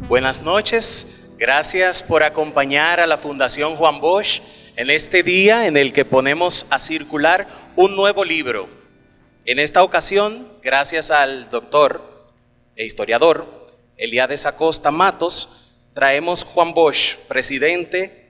Buenas noches, gracias por acompañar a la Fundación Juan Bosch en este día en el que ponemos a circular un nuevo libro. En esta ocasión, gracias al doctor e historiador Eliades Acosta Matos, traemos Juan Bosch, presidente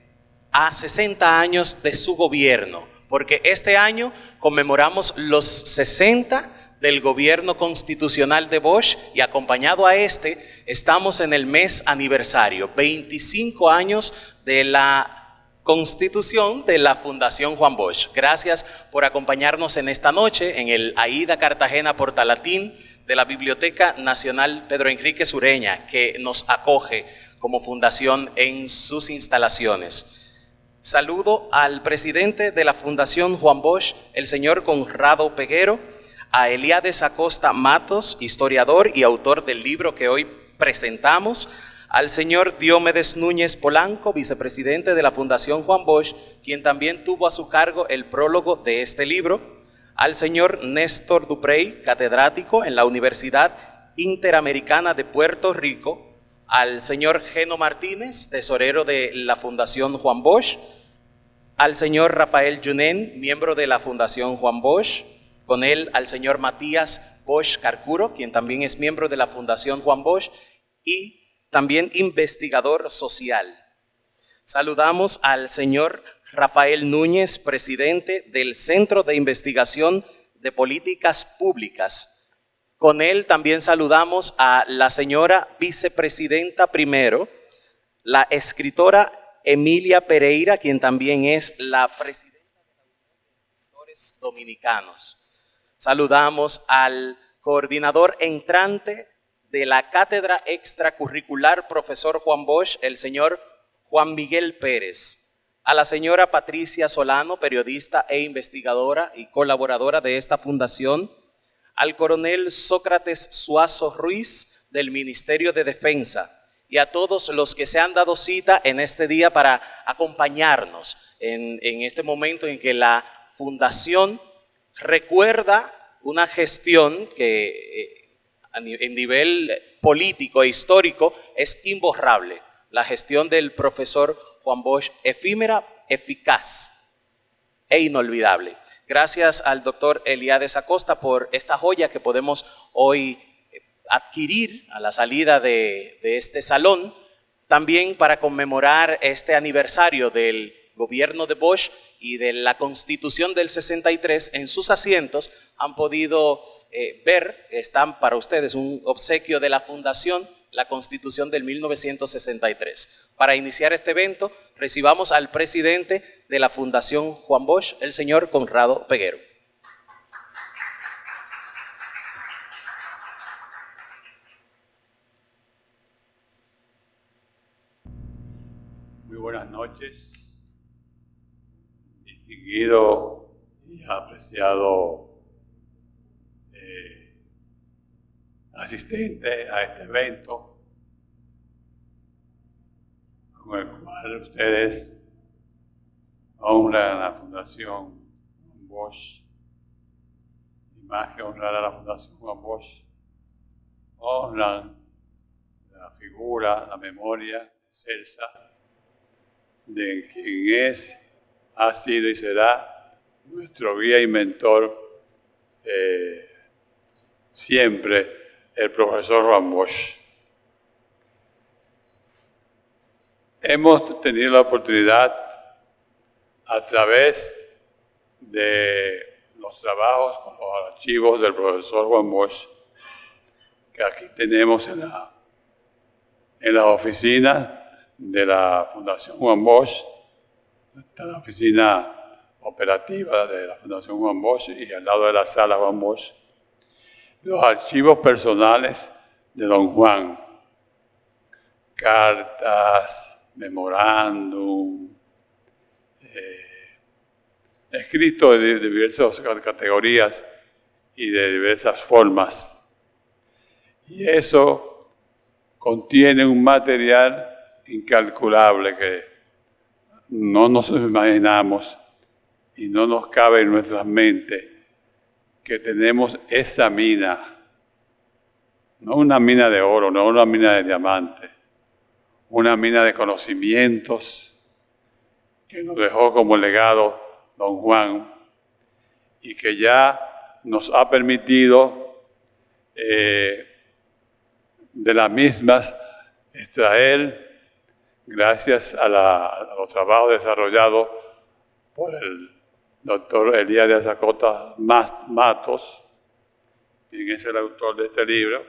a 60 años de su gobierno, porque este año conmemoramos los 60 del gobierno constitucional de Bosch y acompañado a estamos en el mes aniversario, 25 años de la constitución de la Fundación Juan Bosch. Gracias por acompañarnos en esta noche en el AIDA Cartagena Portalatín de la Biblioteca Nacional Pedro Enrique Sureña, que nos acoge como fundación en sus instalaciones. Saludo al presidente de la Fundación Juan Bosch, el señor Conrado Peguero, a Eliades Acosta Matos, historiador y autor del libro que hoy presentamos, al señor Diomedes Núñez Polanco, vicepresidente de la Fundación Juan Bosch, quien también tuvo a su cargo el prólogo de este libro, al señor Néstor Duprey, catedrático en la Universidad Interamericana de Puerto Rico, al señor Geno Martínez, tesorero de la Fundación Juan Bosch, al señor Rafael Junén, miembro de la Fundación Juan Bosch, con él al señor Matías Bosch Carcuro, quien también es miembro de la Fundación Juan Bosch y también investigador social. Saludamos al señor Rafael Núñez, presidente del Centro de Investigación de Políticas Públicas. Con él también saludamos a la señora vicepresidenta primero, la escritora Emilia Pereira, quien también es la presidenta de la Unión de Escritores Dominicanos. Saludamos al coordinador entrante de la Cátedra Extracurricular Profesor Juan Bosch, el señor Juan Miguel Pérez, a la señora Patricia Solano, periodista e investigadora y colaboradora de esta fundación, al coronel Sócrates Suazo Ruiz del Ministerio de Defensa y a todos los que se han dado cita en este día para acompañarnos en este momento en que la Fundación recuerda una gestión que en nivel político e histórico es imborrable, la gestión del profesor Juan Bosch, efímera, eficaz e inolvidable. Gracias al doctor Eliades Acosta por esta joya que podemos hoy adquirir a la salida de este salón, también para conmemorar este aniversario del gobierno de Bosch y de la Constitución del 63. En sus asientos han podido ver, están para ustedes un obsequio de la Fundación, la Constitución del 1963. Para iniciar este evento, recibamos al presidente de la Fundación Juan Bosch, el señor Conrado Peguero. Muy buenas noches. Distinguido y apreciado asistente a este evento, con el cual ustedes honran a la Fundación Juan Bosch, y más que honrar a la Fundación Juan Bosch, honran la figura, la memoria excelsa de quien es, ha sido y será nuestro guía y mentor siempre, el profesor Juan Bosch. Hemos tenido la oportunidad, a través de los trabajos con los archivos del profesor Juan Bosch, que aquí tenemos en la oficina de la Fundación Juan Bosch, está la oficina operativa de la Fundación Juan Bosch y al lado de la sala Juan Bosch, los archivos personales de don Juan, cartas, memorándum, escritos de diversas categorías y de diversas formas. Y eso contiene un material incalculable que no nos imaginamos y no nos cabe en nuestras mentes que tenemos esa mina, no una mina de oro, no una mina de diamante, una mina de conocimientos que nos dejó como legado don Juan y que ya nos ha permitido de las mismas extraer, gracias a los trabajos desarrollados por el doctor Elías de Azacota Matos, quien es el autor de este libro,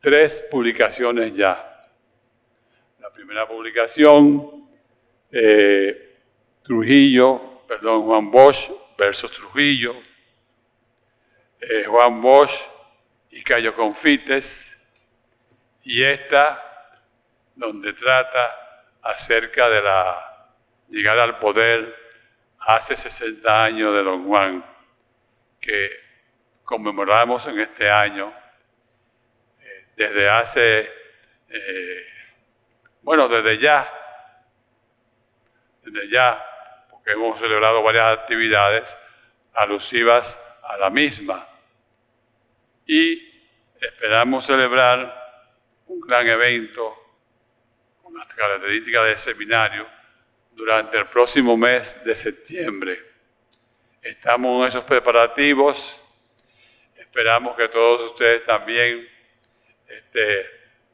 3 publicaciones ya. La primera publicación, Juan Bosch versus Trujillo, Juan Bosch y Cayo Confites, y esta donde trata acerca de la llegada al poder hace 60 años de don Juan, que conmemoramos en este año, desde ya, porque hemos celebrado varias actividades alusivas a la misma. Y esperamos celebrar un gran evento con las características del seminario durante el próximo mes de septiembre. Estamos en esos preparativos. Esperamos que todos ustedes también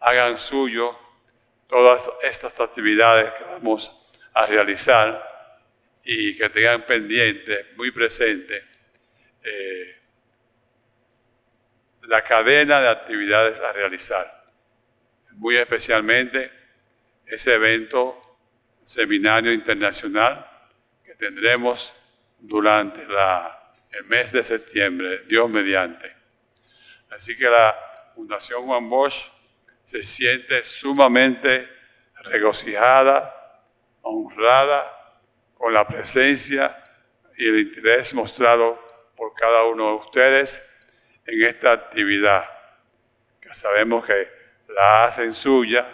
hagan suyo todas estas actividades que vamos a realizar y que tengan pendiente, muy presente, la cadena de actividades a realizar. Muy especialmente ese evento, seminario internacional, que tendremos durante el mes de septiembre, Dios mediante. Así que la Fundación Juan Bosch se siente sumamente regocijada, honrada con la presencia y el interés mostrado por cada uno de ustedes en esta actividad, que sabemos que la hacen suya,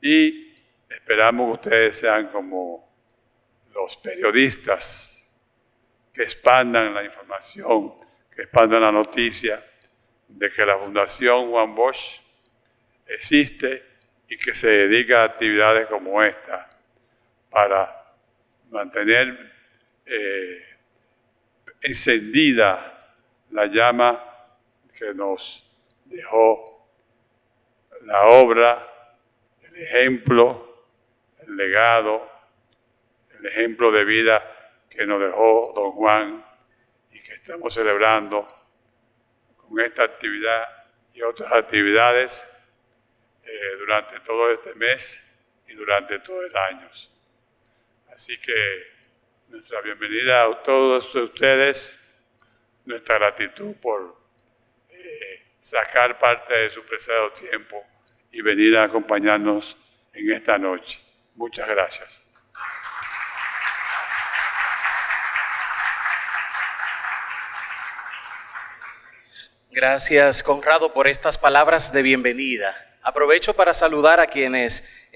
y esperamos que ustedes sean como los periodistas que expandan la información, que expandan la noticia de que la Fundación Juan Bosch existe y que se dedica a actividades como esta para mantener encendida la llama que nos dejó la obra, el ejemplo, el legado, el ejemplo de vida que nos dejó don Juan y que estamos celebrando con esta actividad y otras actividades durante todo este mes y durante todo el año. Así que nuestra bienvenida a todos ustedes, nuestra gratitud por sacar parte de su preciado tiempo y venir a acompañarnos en esta noche. Muchas gracias. Gracias, Conrado, por estas palabras de bienvenida. Aprovecho para saludar a quienes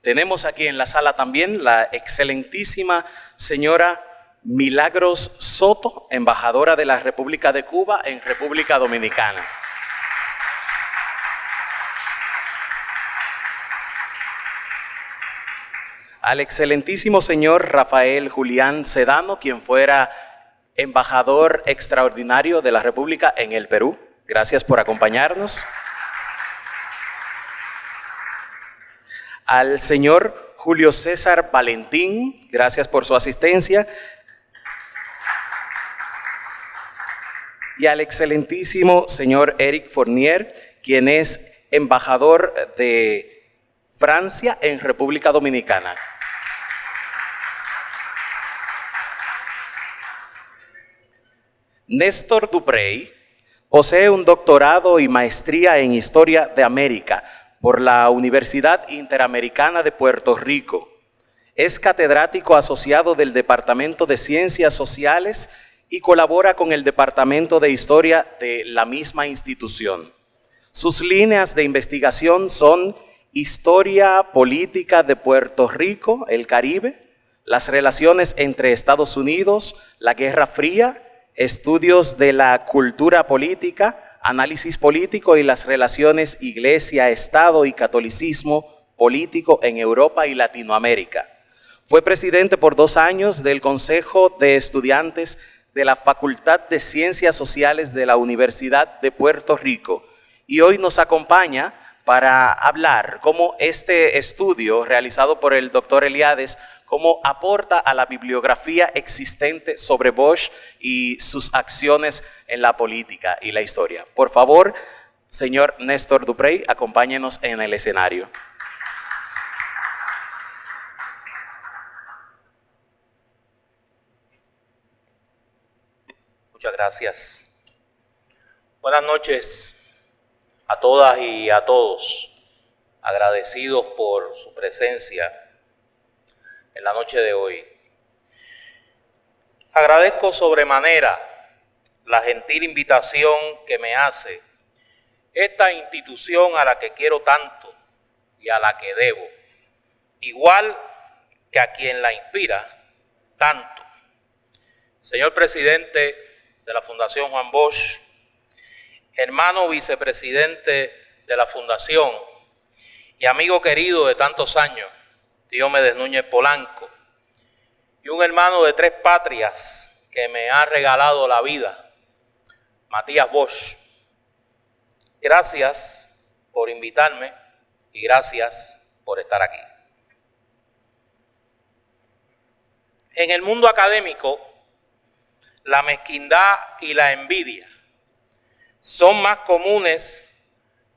tenemos aquí en la sala también, la excelentísima señora Milagros Soto, embajadora de la República de Cuba en República Dominicana. Al excelentísimo señor Rafael Julián Sedano, quien fuera embajador extraordinario de la República en el Perú. Gracias por acompañarnos. Al señor Julio César Valentín, gracias por su asistencia. Y al excelentísimo señor Eric Fournier, quien es embajador de Francia en República Dominicana. Néstor Duprey posee un doctorado y maestría en Historia de América por la Universidad Interamericana de Puerto Rico. Es catedrático asociado del Departamento de Ciencias Sociales y colabora con el Departamento de Historia de la misma institución. Sus líneas de investigación son Historia Política de Puerto Rico, el Caribe, las relaciones entre Estados Unidos, la Guerra Fría, estudios de la cultura política, análisis político y las relaciones Iglesia, Estado y catolicismo político en Europa y Latinoamérica. Fue presidente por 2 años del Consejo de Estudiantes de la Facultad de Ciencias Sociales de la Universidad de Puerto Rico y hoy nos acompaña para hablar cómo este estudio realizado por el doctor Eliades, cómo aporta a la bibliografía existente sobre Bosch y sus acciones en la política y la historia. Por favor, señor Néstor Duprey, acompáñenos en el escenario. Muchas gracias. Buenas noches a todas y a todos. Agradecidos por su presencia en la noche de hoy. Agradezco sobremanera la gentil invitación que me hace esta institución a la que quiero tanto y a la que debo, igual que a quien la inspira tanto. Señor presidente de la Fundación Juan Bosch, hermano vicepresidente de la Fundación y amigo querido de tantos años, Diomedes Núñez Polanco, y un hermano de 3 patrias que me ha regalado la vida, Matías Bosch. Gracias por invitarme y gracias por estar aquí. En el mundo académico, la mezquindad y la envidia son más comunes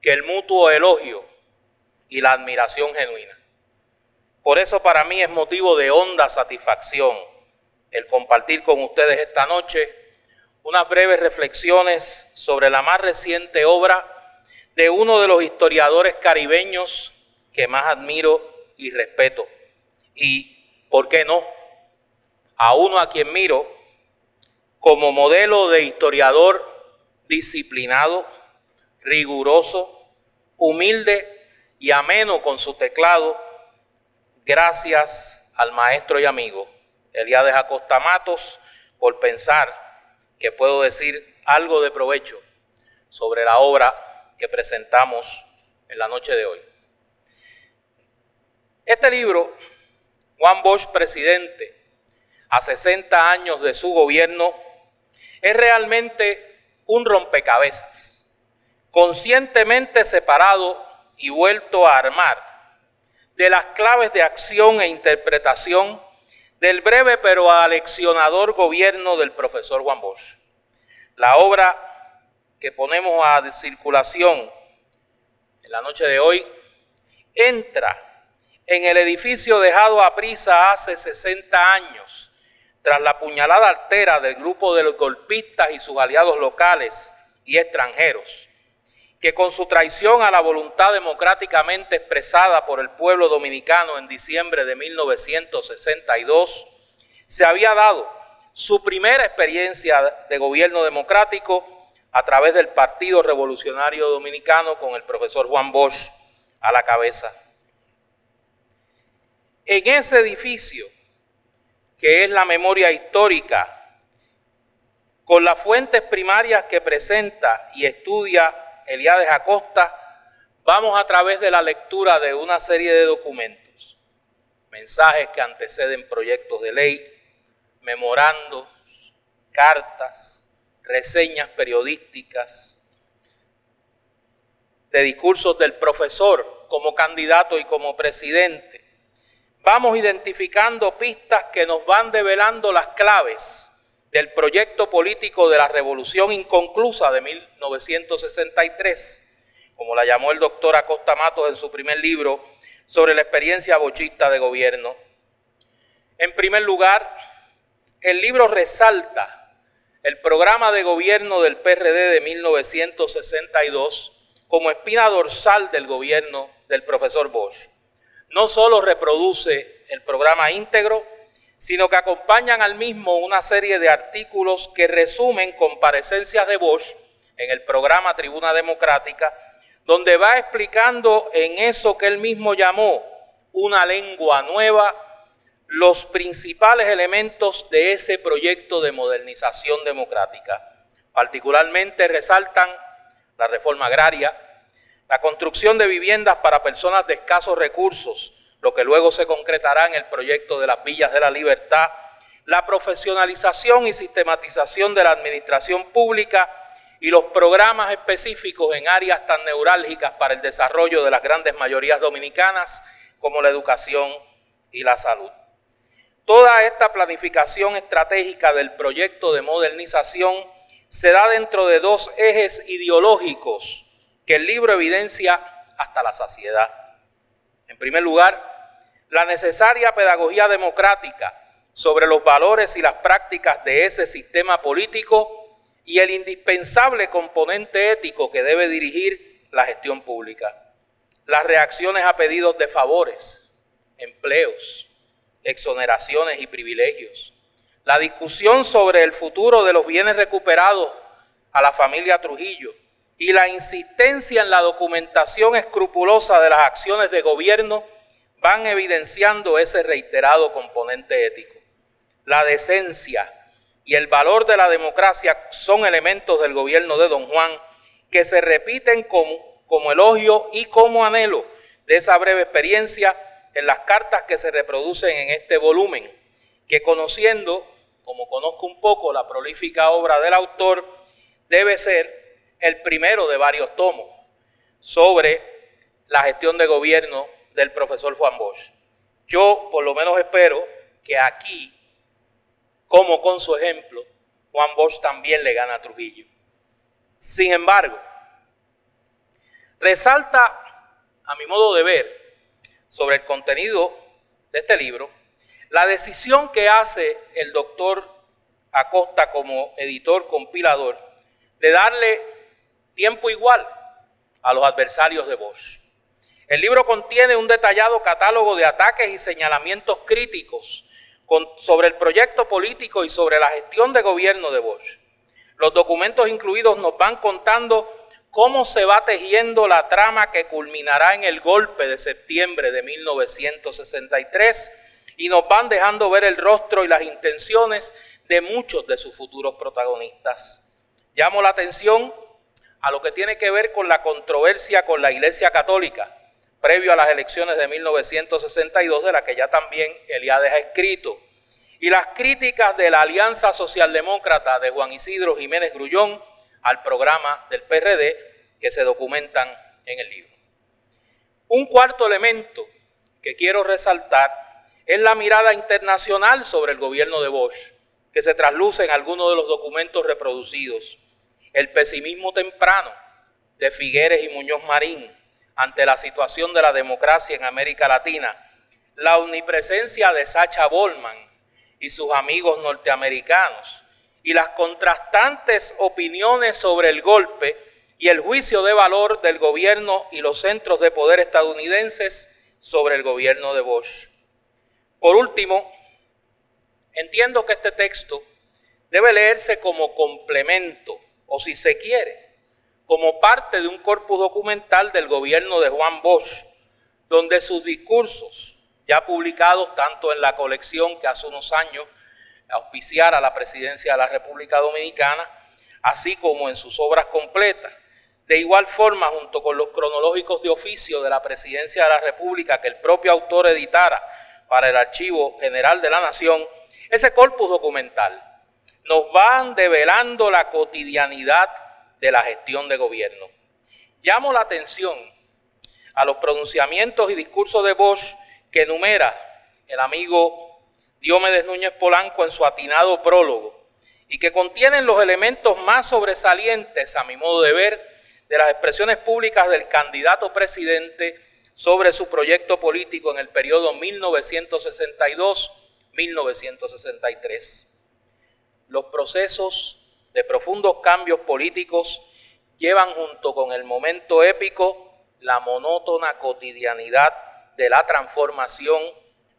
que el mutuo elogio y la admiración genuina. Por eso para mí es motivo de honda satisfacción el compartir con ustedes esta noche unas breves reflexiones sobre la más reciente obra de uno de los historiadores caribeños que más admiro y respeto. Y, ¿por qué no?, a uno a quien miro como modelo de historiador disciplinado, riguroso, humilde y ameno con su teclado, gracias al maestro y amigo Eliades Acosta Matos por pensar que puedo decir algo de provecho sobre la obra que presentamos en la noche de hoy. Este libro, Juan Bosch Presidente, a 60 años de su gobierno, es realmente un rompecabezas, conscientemente separado y vuelto a armar de las claves de acción e interpretación del breve pero aleccionador gobierno del profesor Juan Bosch. La obra que ponemos a circulación en la noche de hoy entra en el edificio dejado a prisa hace 60 años, tras la puñalada artera del grupo de los golpistas y sus aliados locales y extranjeros, que con su traición a la voluntad democráticamente expresada por el pueblo dominicano en diciembre de 1962, se había dado su primera experiencia de gobierno democrático a través del Partido Revolucionario Dominicano con el profesor Juan Bosch a la cabeza. En ese edificio, que es la memoria histórica, con las fuentes primarias que presenta y estudia Eliades Acosta, vamos a través de la lectura de una serie de documentos, mensajes que anteceden proyectos de ley, memorandos, cartas, reseñas periodísticas, de discursos del profesor como candidato y como presidente. Vamos identificando pistas que nos van develando las claves del proyecto político de la Revolución Inconclusa de 1963, como la llamó el doctor Acosta Matos en su primer libro sobre la experiencia bochista de gobierno. En primer lugar, el libro resalta el programa de gobierno del PRD de 1962 como espina dorsal del gobierno del profesor Bosch. No solo reproduce el programa íntegro, sino que acompañan al mismo una serie de artículos que resumen comparecencias de Bosch en el programa Tribuna Democrática, donde va explicando en eso que él mismo llamó una lengua nueva los principales elementos de ese proyecto de modernización democrática. Particularmente resaltan la reforma agraria, la construcción de viviendas para personas de escasos recursos, lo que luego se concretará en el proyecto de las Villas de la Libertad, la profesionalización y sistematización de la administración pública y los programas específicos en áreas tan neurálgicas para el desarrollo de las grandes mayorías dominicanas como la educación y la salud. Toda esta planificación estratégica del proyecto de modernización se da dentro de dos ejes ideológicos que el libro evidencia hasta la saciedad. En primer lugar, la necesaria pedagogía democrática sobre los valores y las prácticas de ese sistema político y el indispensable componente ético que debe dirigir la gestión pública. Las reacciones a pedidos de favores, empleos, exoneraciones y privilegios. La discusión sobre el futuro de los bienes recuperados a la familia Trujillo y la insistencia en la documentación escrupulosa de las acciones de gobierno van evidenciando ese reiterado componente ético. La decencia y el valor de la democracia son elementos del gobierno de Don Juan que se repiten como elogio y como anhelo de esa breve experiencia en las cartas que se reproducen en este volumen, que conociendo, como conozco un poco, la prolífica obra del autor, debe ser el primero de varios tomos sobre la gestión de gobierno del profesor Juan Bosch. Yo por lo menos espero que aquí, como con su ejemplo, Juan Bosch también le gana a Trujillo. Sin embargo, resalta, a mi modo de ver, sobre el contenido de este libro, la decisión que hace el doctor Acosta como editor compilador de darle tiempo igual a los adversarios de Bosch. El libro contiene un detallado catálogo de ataques y señalamientos críticos sobre el proyecto político y sobre la gestión de gobierno de Bosch. Los documentos incluidos nos van contando cómo se va tejiendo la trama que culminará en el golpe de septiembre de 1963 y nos van dejando ver el rostro y las intenciones de muchos de sus futuros protagonistas. Llamo la atención a lo que tiene que ver con la controversia con la Iglesia Católica, previo a las elecciones de 1962, de la que ya también Eliades ha escrito, y las críticas de la Alianza Socialdemócrata de Juan Isidro Jiménez Grullón al programa del PRD que se documentan en el libro. Un cuarto elemento que quiero resaltar es la mirada internacional sobre el gobierno de Bosch, que se trasluce en algunos de los documentos reproducidos. El pesimismo temprano de Figueres y Muñoz Marín ante la situación de la democracia en América Latina, la omnipresencia de Sacha Bollman y sus amigos norteamericanos, y las contrastantes opiniones sobre el golpe y el juicio de valor del gobierno y los centros de poder estadounidenses sobre el gobierno de Bosch. Por último, entiendo que este texto debe leerse como complemento, o si se quiere, como parte de un corpus documental del gobierno de Juan Bosch, donde sus discursos, ya publicados tanto en la colección que hace unos años auspiciara la presidencia de la República Dominicana, así como en sus obras completas, de igual forma junto con los cronológicos de oficio de la presidencia de la República que el propio autor editara para el Archivo General de la Nación, ese corpus documental nos van develando la cotidianidad de la gestión de gobierno. Llamo la atención a los pronunciamientos y discursos de Bosch que enumera el amigo Diomedes Núñez Polanco en su atinado prólogo y que contienen los elementos más sobresalientes, a mi modo de ver, de las expresiones públicas del candidato presidente sobre su proyecto político en el periodo 1962-1963. Los procesos de profundos cambios políticos llevan junto con el momento épico la monótona cotidianidad de la transformación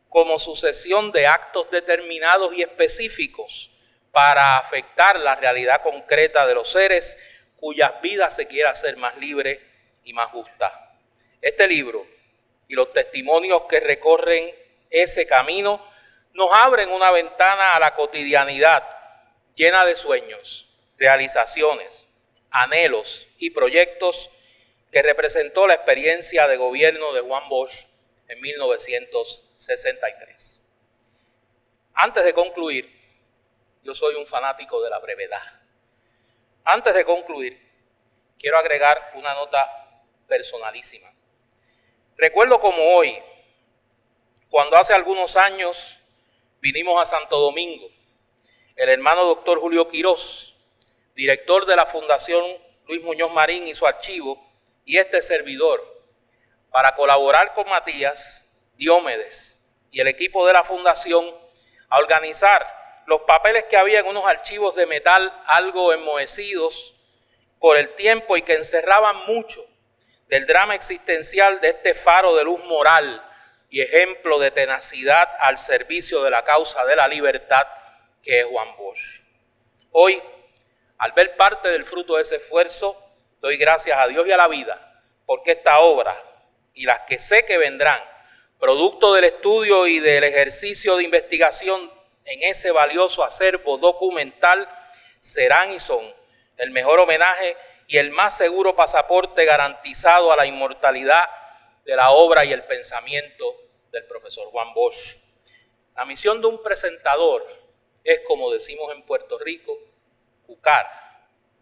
como sucesión de actos determinados y específicos para afectar la realidad concreta de los seres cuyas vidas se quiera hacer más libre y más justa. Este libro y los testimonios que recorren ese camino nos abren una ventana a la cotidianidad llena de sueños, realizaciones, anhelos y proyectos que representó la experiencia de gobierno de Juan Bosch en 1963. Antes de concluir, yo soy un fanático de la brevedad. Antes de concluir, quiero agregar una nota personalísima. Recuerdo como hoy, cuando hace algunos años vinimos a Santo Domingo, el hermano doctor Julio Quirós, director de la Fundación Luis Muñoz Marín y su archivo, y este servidor, para colaborar con Matías, Diomedes y el equipo de la Fundación a organizar los papeles que había en unos archivos de metal algo enmohecidos por el tiempo y que encerraban mucho del drama existencial de este faro de luz moral y ejemplo de tenacidad al servicio de la causa de la libertad que es Juan Bosch. Hoy, al ver parte del fruto de ese esfuerzo, doy gracias a Dios y a la vida, porque esta obra y las que sé que vendrán, producto del estudio y del ejercicio de investigación en ese valioso acervo documental, serán y son el mejor homenaje y el más seguro pasaporte garantizado a la inmortalidad de la obra y el pensamiento del profesor Juan Bosch. La misión de un presentador es, como decimos en Puerto Rico, cucar,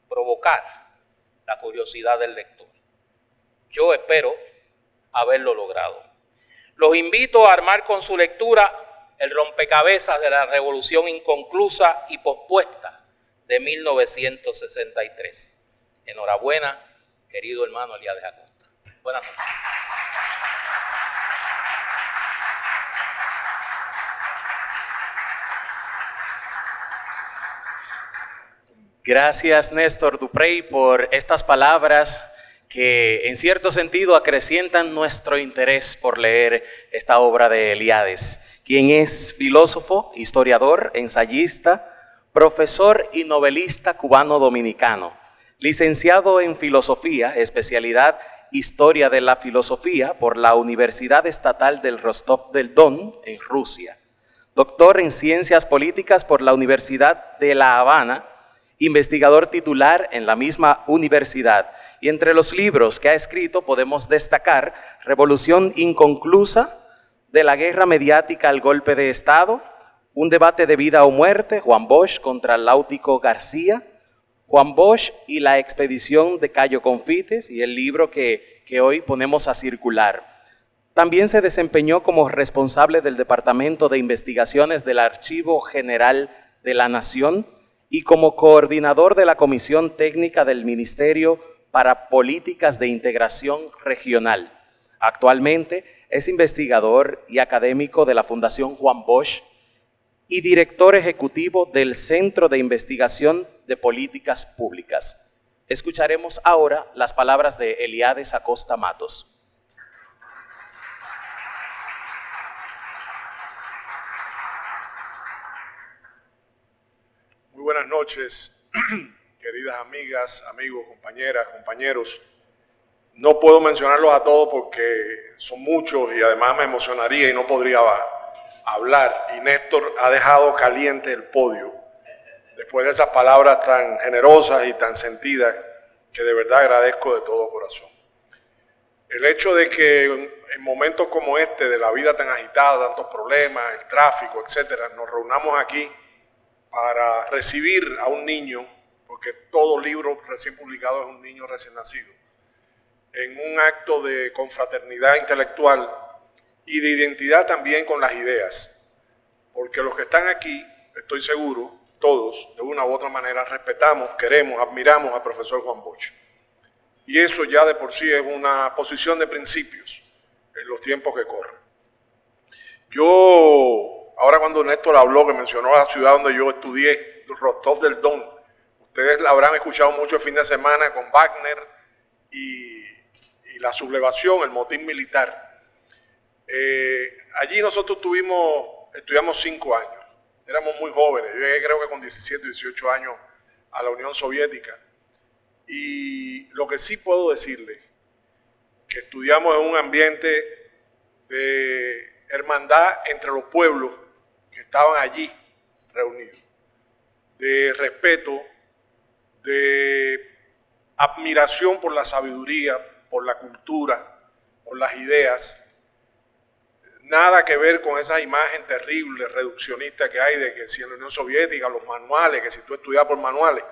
provocar la curiosidad del lector. Yo espero haberlo logrado. Los invito a armar con su lectura el rompecabezas de la revolución inconclusa y pospuesta de 1963. Enhorabuena, querido hermano Eliades Acosta. Buenas noches. Gracias, Néstor Duprey, por estas palabras que en cierto sentido acrecientan nuestro interés por leer esta obra de Eliades, quien es filósofo, historiador, ensayista, profesor y novelista cubano-dominicano, licenciado en Filosofía, especialidad Historia de la Filosofía por la Universidad Estatal del Rostov del Don, en Rusia, doctor en Ciencias Políticas por la Universidad de La Habana, investigador titular en la misma universidad, y entre los libros que ha escrito podemos destacar Revolución Inconclusa, de la guerra mediática al golpe de Estado, Un debate de vida o muerte, Juan Bosch contra Láutico García, Juan Bosch y la expedición de Cayo Confites, y el libro que hoy ponemos a circular. También se desempeñó como responsable del Departamento de Investigaciones del Archivo General de la Nación y como coordinador de la Comisión Técnica del Ministerio para Políticas de Integración Regional. Actualmente es investigador y académico de la Fundación Juan Bosch y director ejecutivo del Centro de Investigación de Políticas Públicas. Escucharemos ahora las palabras de Eliades Acosta Matos. Muy buenas noches, queridas amigas, amigos, compañeras, compañeros. No puedo mencionarlos a todos porque son muchos y además me emocionaría y no podría hablar. Y Néstor ha dejado caliente el podio después de esas palabras tan generosas y tan sentidas que de verdad agradezco de todo corazón. El hecho de que en momentos como este, de la vida tan agitada, tantos problemas, el tráfico, etcétera, nos reunamos aquí para recibir a un niño, porque todo libro recién publicado es un niño recién nacido, en un acto de confraternidad intelectual y de identidad también con las ideas, porque los que están aquí, estoy seguro, todos, de una u otra manera, respetamos, queremos, admiramos al profesor Juan Bosch. Y eso ya de por sí es una posición de principios en los tiempos que corren. Yo, ahora cuando Néstor habló, que mencionó la ciudad donde yo estudié, Rostov del Don, ustedes la habrán escuchado mucho el fin de semana con Wagner y la sublevación, el motín militar. Allí nosotros estudiamos 5 años, éramos muy jóvenes, yo llegué creo que con 17, 18 años a la Unión Soviética. Y lo que sí puedo decirles, que estudiamos en un ambiente de hermandad entre los pueblos que estaban allí reunidos, de respeto, de admiración por la sabiduría, por la cultura, por las ideas. Nada que ver con esa imagen terrible, reduccionista que hay de que si en la Unión Soviética los manuales, que si tú estudias por manuales,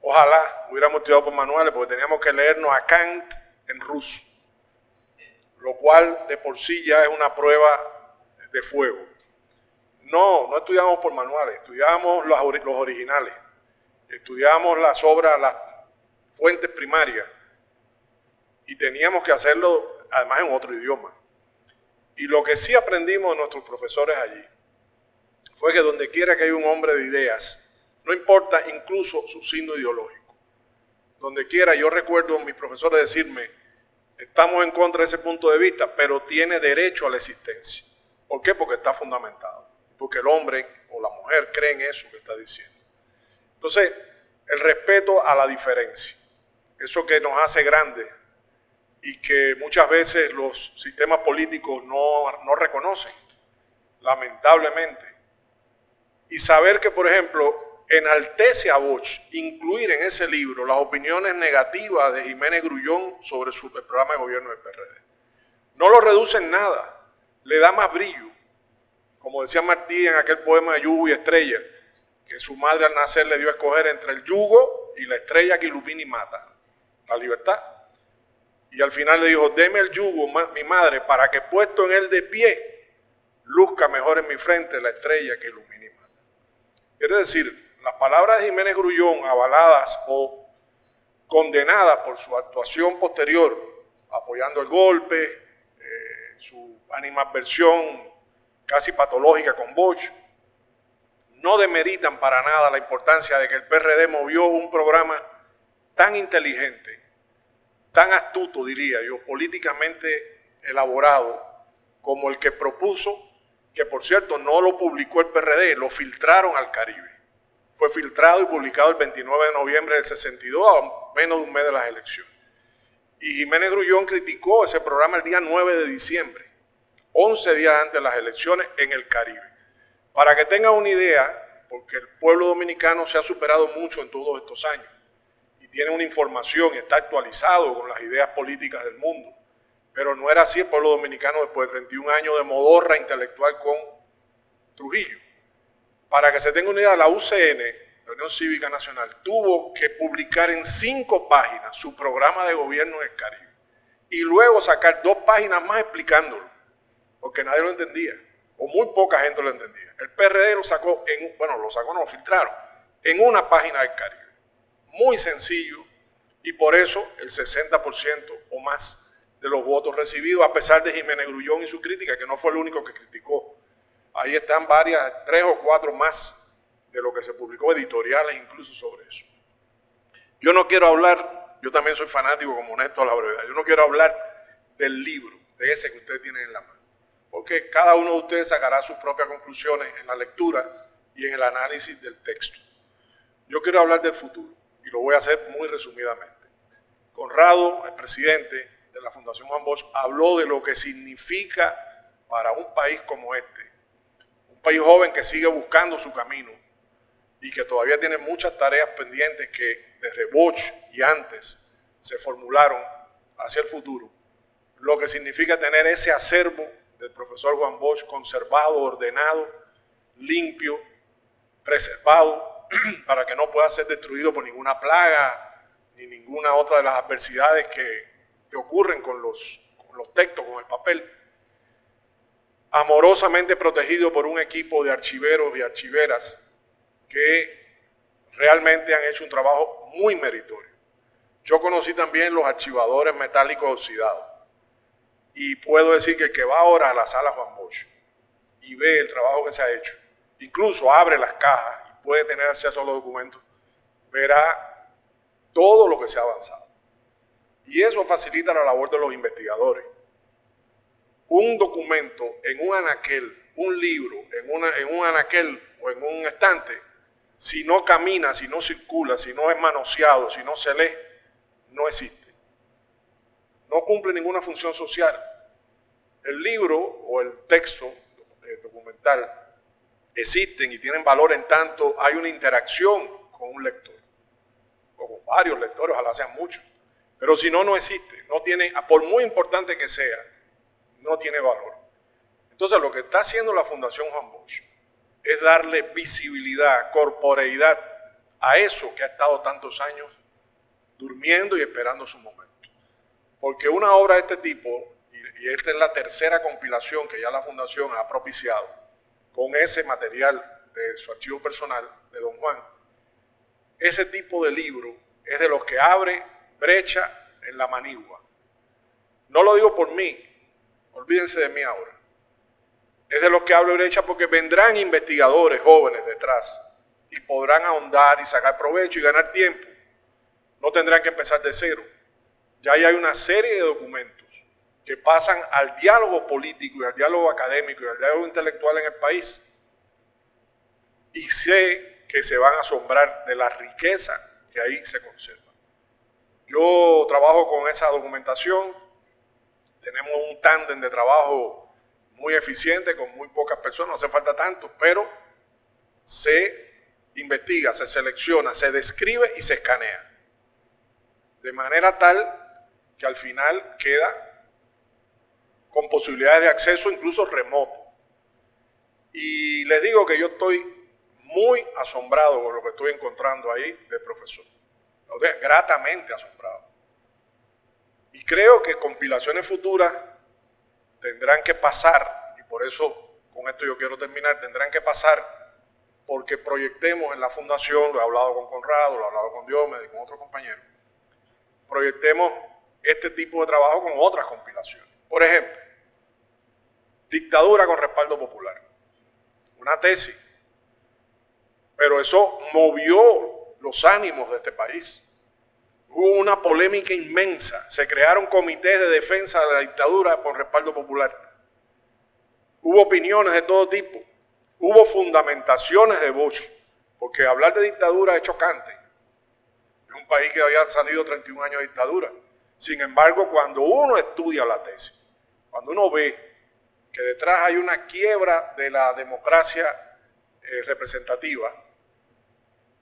ojalá hubiéramos estudiado por manuales porque teníamos que leernos a Kant en ruso, lo cual de por sí ya es una prueba de fuego. No estudiamos por manuales, estudiamos los originales, estudiamos las obras, las fuentes primarias y teníamos que hacerlo además en otro idioma. Y lo que sí aprendimos de nuestros profesores allí fue que donde quiera que haya un hombre de ideas, no importa incluso su signo ideológico, donde quiera, yo recuerdo a mis profesores decirme, estamos en contra de ese punto de vista, pero tiene derecho a la existencia. ¿Por qué? Porque está fundamentado, porque el hombre o la mujer cree en eso que está diciendo. Entonces, el respeto a la diferencia, eso que nos hace grandes, y que muchas veces los sistemas políticos no reconocen, lamentablemente. Y saber que, por ejemplo, enaltece a Bosch incluir en ese libro las opiniones negativas de Jiménez Grullón sobre el programa de gobierno del PRD. No lo reduce en nada, le da más brillo. Como decía Martí en aquel poema de Yugo y Estrella, que su madre al nacer le dio a escoger entre el yugo y la estrella que ilumina y mata, la libertad. Y al final le dijo, deme el yugo, mi madre, para que puesto en él de pie, luzca mejor en mi frente la estrella que ilumina y mata. Quiere decir, las palabras de Jiménez Grullón, avaladas o condenadas por su actuación posterior, apoyando el golpe, su animadversión casi patológica con Bosch, no demeritan para nada la importancia de que el PRD movió un programa tan inteligente, tan astuto, diría yo, políticamente elaborado, como el que propuso, que por cierto no lo publicó el PRD, lo filtraron al Caribe. Fue filtrado y publicado el 29 de noviembre del 62, a menos de un mes de las elecciones. Y Jiménez Grullón criticó ese programa el día 9 de diciembre, 11 días antes de las elecciones en el Caribe. Para que tengan una idea, porque el pueblo dominicano se ha superado mucho en todos estos años, tiene una información y está actualizado con las ideas políticas del mundo. Pero no era así el pueblo dominicano después de 31 años de modorra intelectual con Trujillo. Para que se tenga una idea, la UCN, la Unión Cívica Nacional, tuvo que publicar en 5 páginas su programa de gobierno en el Caribe y luego sacar 2 páginas más explicándolo, porque nadie lo entendía, o muy poca gente lo entendía. El PRD lo sacó, lo filtraron, en una página del Caribe. Muy sencillo, y por eso el 60% o más de los votos recibidos, a pesar de Jiménez Grullón y su crítica, que no fue el único que criticó. Ahí están 3 o 4 más de lo que se publicó, editoriales incluso sobre eso. Yo no quiero hablar, yo también soy fanático como Honesto a la brevedad, yo no quiero hablar del libro, de ese que ustedes tienen en la mano, porque cada uno de ustedes sacará sus propias conclusiones en la lectura y en el análisis del texto. Yo quiero hablar del futuro. Y lo voy a hacer muy resumidamente. Conrado, el presidente de la Fundación Juan Bosch, habló de lo que significa para un país como este, un país joven que sigue buscando su camino y que todavía tiene muchas tareas pendientes que desde Bosch y antes se formularon hacia el futuro, lo que significa tener ese acervo del profesor Juan Bosch conservado, ordenado, limpio, preservado, para que no pueda ser destruido por ninguna plaga ni ninguna otra de las adversidades que ocurren con los textos, con el papel. Amorosamente protegido por un equipo de archiveros y archiveras que realmente han hecho un trabajo muy meritorio. Yo conocí también los archivadores metálicos oxidados y puedo decir que el que va ahora a la sala Juan Bosch y ve el trabajo que se ha hecho, incluso abre las cajas, puede tener acceso a los documentos, verá todo lo que se ha avanzado. Y eso facilita la labor de los investigadores. Un documento en un anaquel, un libro en un anaquel o en un estante, si no camina, si no circula, si no es manoseado, si no se lee, no existe. No cumple ninguna función social. El libro o el texto documental existen y tienen valor en tanto hay una interacción con un lector, o con varios lectores, ojalá sean muchos, Pero si no, no existe. No tiene, por muy importante que sea, no tiene valor. Entonces lo que está haciendo la Fundación Juan Bosch es darle visibilidad, corporeidad a eso que ha estado tantos años durmiendo y esperando su momento. Porque una obra de este tipo, y esta es la tercera compilación que ya la Fundación ha propiciado, con ese material de su archivo personal de Don Juan, ese tipo de libro es de los que abre brecha en la manigua. No lo digo por mí, olvídense de mí ahora. Es de los que abre brecha porque vendrán investigadores jóvenes detrás y podrán ahondar y sacar provecho y ganar tiempo. No tendrán que empezar de cero. Ya hay una serie de documentos que pasan al diálogo político y al diálogo académico y al diálogo intelectual en el país. Y sé que se van a asombrar de la riqueza que ahí se conserva. Yo trabajo con esa documentación, tenemos un tándem de trabajo muy eficiente con muy pocas personas, no hace falta tanto, pero se investiga, se selecciona, se describe y se escanea. De manera tal que al final queda con posibilidades de acceso incluso remoto. Y les digo que yo estoy muy asombrado con lo que estoy encontrando ahí del profesor. Gratamente asombrado. Y creo que compilaciones futuras tendrán que pasar, y por eso con esto yo quiero terminar, tendrán que pasar porque proyectemos en la fundación, lo he hablado con Conrado, lo he hablado con Diomedes y con otros compañeros, proyectemos este tipo de trabajo con otras compilaciones. Por ejemplo, dictadura con respaldo popular, una tesis, pero eso movió los ánimos de este país. Hubo una polémica inmensa, se crearon comités de defensa de la dictadura por respaldo popular. Hubo opiniones de todo tipo, hubo fundamentaciones de Bosch, porque hablar de dictadura es chocante. Es un país que había salido 31 años de dictadura. Sin embargo, cuando uno estudia la tesis, cuando uno ve que detrás hay una quiebra de la democracia representativa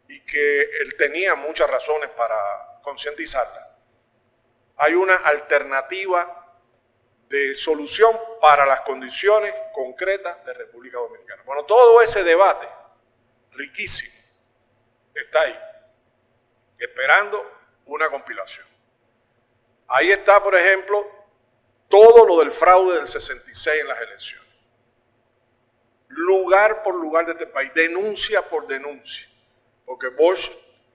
y que él tenía muchas razones para concientizarla, hay una alternativa de solución para las condiciones concretas de República Dominicana. Bueno, todo ese debate, riquísimo, está ahí, esperando una compilación. Ahí está, por ejemplo, todo lo del fraude del 66 en las elecciones. Lugar por lugar de este país, denuncia por denuncia, porque Bosch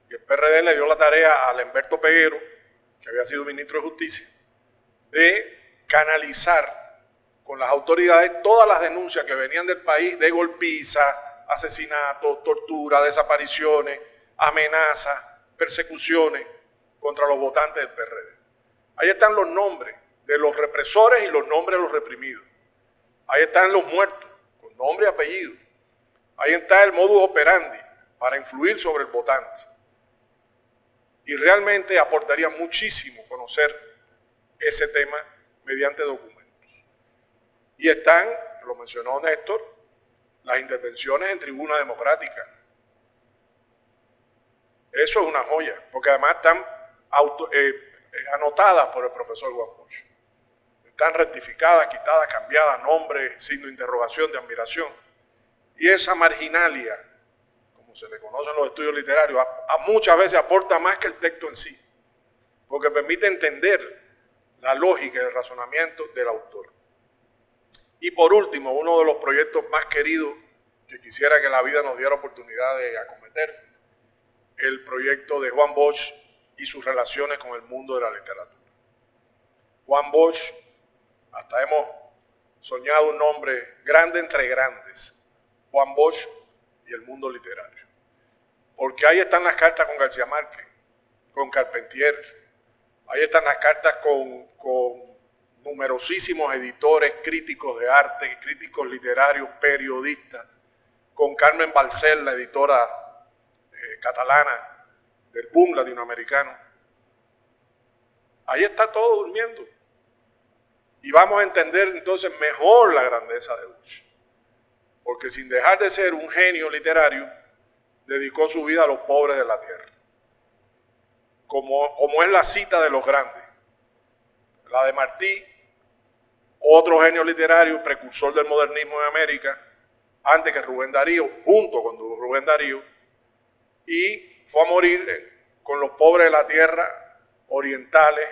y el PRD le dio la tarea a Lemberto Peguero, que había sido ministro de Justicia, de canalizar con las autoridades todas las denuncias que venían del país de golpiza, asesinatos, tortura, desapariciones, amenazas, persecuciones contra los votantes del PRD. Ahí están los nombres de los represores y los nombres de los reprimidos. Ahí están los muertos, con nombre y apellido. Ahí está el modus operandi para influir sobre el votante. Y realmente aportaría muchísimo conocer ese tema mediante documentos. Y están, lo mencionó Néstor, las intervenciones en tribuna democrática. Eso es una joya, porque además están anotadas por el profesor Juan Bosch. Están rectificadas, quitadas, cambiadas, nombre, signo de interrogación, de admiración. Y esa marginalia, como se le conoce en los estudios literarios, muchas veces aporta más que el texto en sí, porque permite entender la lógica y el razonamiento del autor. Y por último, uno de los proyectos más queridos que quisiera que la vida nos diera oportunidad de acometer, el proyecto de Juan Bosch y sus relaciones con el mundo de la literatura. Juan Bosch, hasta hemos soñado un nombre grande entre grandes, Juan Bosch y el mundo literario. Porque ahí están las cartas con García Márquez, con Carpentier, ahí están las cartas con numerosísimos editores, críticos de arte, críticos literarios, periodistas, con Carmen Balcells, la editora catalana del boom latinoamericano. Ahí está todo durmiendo. Y vamos a entender entonces mejor la grandeza de Bosch. Porque sin dejar de ser un genio literario, dedicó su vida a los pobres de la tierra. como es la cita de los grandes. La de Martí, otro genio literario, precursor del modernismo en América, antes que Rubén Darío, junto con Rubén Darío, y fue a morir con los pobres de la tierra, orientales,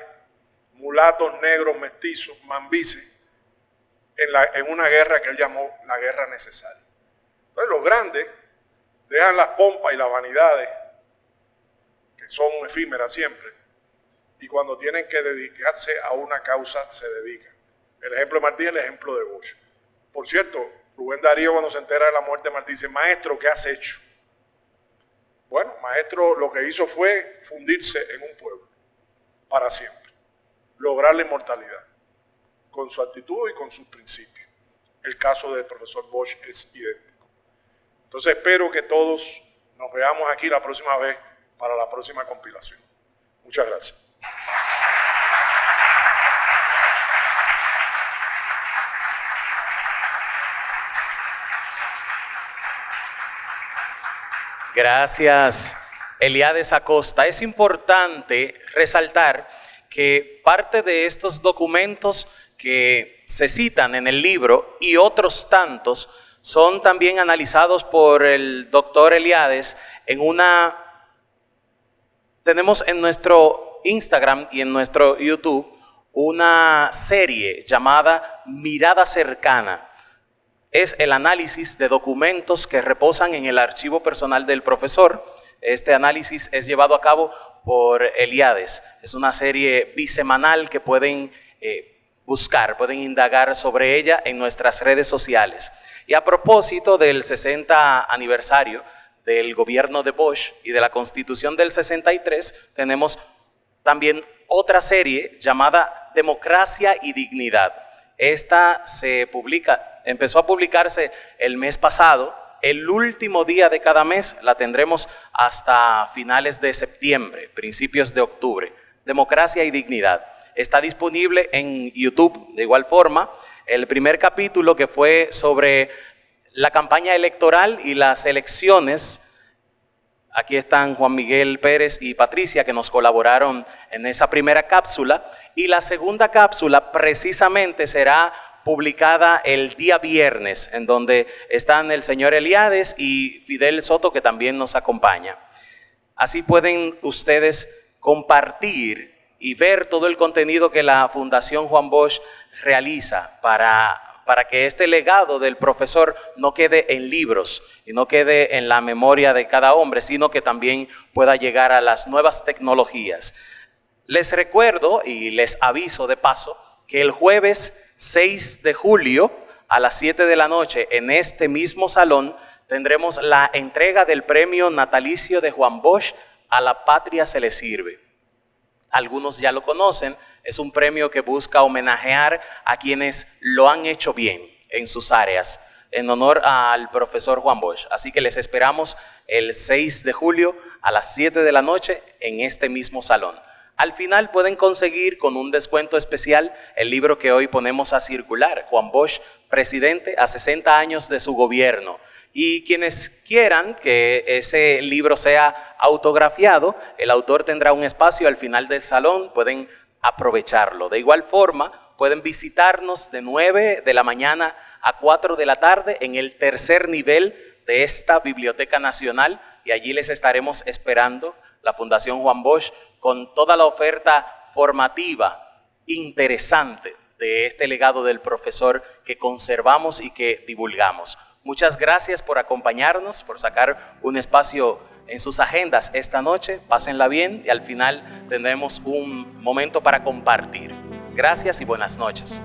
mulatos, negros, mestizos, mambises, en una guerra que él llamó la guerra necesaria. Entonces los grandes dejan las pompas y las vanidades, que son efímeras siempre, y cuando tienen que dedicarse a una causa, se dedican. El ejemplo de Martí es el ejemplo de Bosch. Por cierto, Rubén Darío, cuando se entera de la muerte de Martí, dice: maestro, ¿qué has hecho? Bueno, maestro lo que hizo fue fundirse en un pueblo para siempre, lograr la inmortalidad, con su actitud y con sus principios. El caso del profesor Bosch es idéntico. Entonces espero que todos nos veamos aquí la próxima vez para la próxima compilación. Muchas gracias. Gracias, Eliades Acosta. Es importante resaltar que parte de estos documentos que se citan en el libro y otros tantos son también analizados por el doctor Eliades en tenemos en nuestro Instagram y en nuestro YouTube una serie llamada Mirada Cercana. Es el análisis de documentos que reposan en el archivo personal del profesor. Este análisis es llevado a cabo por Eliades. Es una serie bisemanal que pueden buscar, pueden indagar sobre ella en nuestras redes sociales. Y a propósito del 60 aniversario del gobierno de Bosch y de la Constitución del 63, tenemos también otra serie llamada Democracia y Dignidad. Esta empezó a publicarse el mes pasado. El último día de cada mes la tendremos hasta finales de septiembre, principios de octubre. Democracia y Dignidad. Está disponible en YouTube de igual forma. El primer capítulo, que fue sobre la campaña electoral y las elecciones. Aquí están Juan Miguel Pérez y Patricia, que nos colaboraron en esa primera cápsula. Y la segunda cápsula precisamente será publicada el día viernes, en donde están el señor Eliades y Fidel Soto, que también nos acompaña. Así pueden ustedes compartir y ver todo el contenido que la Fundación Juan Bosch realiza para que este legado del profesor no quede en libros y no quede en la memoria de cada hombre, sino que también pueda llegar a las nuevas tecnologías. Les recuerdo y les aviso de paso que el jueves 6 de julio a las 7 de la noche en este mismo salón tendremos la entrega del premio natalicio de Juan Bosch A la Patria se le sirve. Algunos ya lo conocen, es un premio que busca homenajear a quienes lo han hecho bien en sus áreas, en honor al profesor Juan Bosch. Así que les esperamos el 6 de julio a las 7 de la noche en este mismo salón. Al final pueden conseguir con un descuento especial el libro que hoy ponemos a circular, Juan Bosch, presidente a 60 años de su gobierno. Y quienes quieran que ese libro sea autografiado, el autor tendrá un espacio al final del salón, pueden aprovecharlo. De igual forma, pueden visitarnos de 9 de la mañana a 4 de la tarde en el tercer nivel de esta Biblioteca Nacional y allí les estaremos esperando, la Fundación Juan Bosch, con toda la oferta formativa interesante de este legado del profesor que conservamos y que divulgamos. Muchas gracias por acompañarnos, por sacar un espacio en sus agendas esta noche. Pásenla bien y al final tendremos un momento para compartir. Gracias y buenas noches.